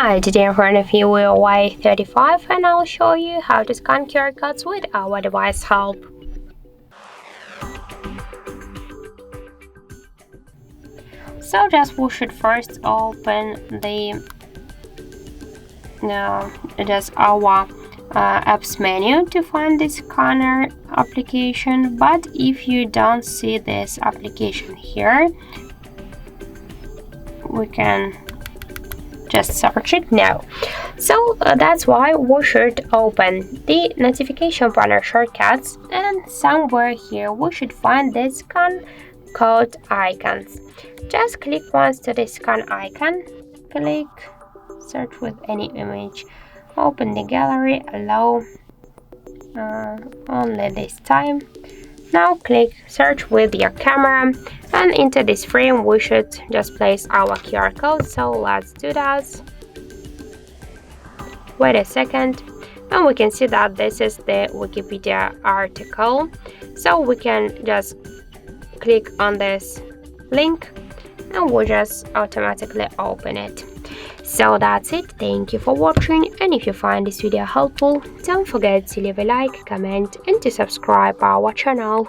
Hi, today I'm running Vivo Y35 and I'll show you how to scan QR codes with our device help. So we should first open our apps menu to find the scanner application, but if you don't see this application here, we can just search it now. So that's why we should open the notification panel shortcuts, and somewhere here we should find the scan code icons. Just click once to the scan icon, click search with any image, open the gallery, allow only this time. Now click search with your camera, and into this frame we should just place our QR code. So let's do that. Wait a second, and we can see that this is the Wikipedia article. So we can just click on this link and we'll just automatically open it. So that's it. Thank you for watching, and if you find this video helpful, don't forget to leave a like, comment and to subscribe our channel.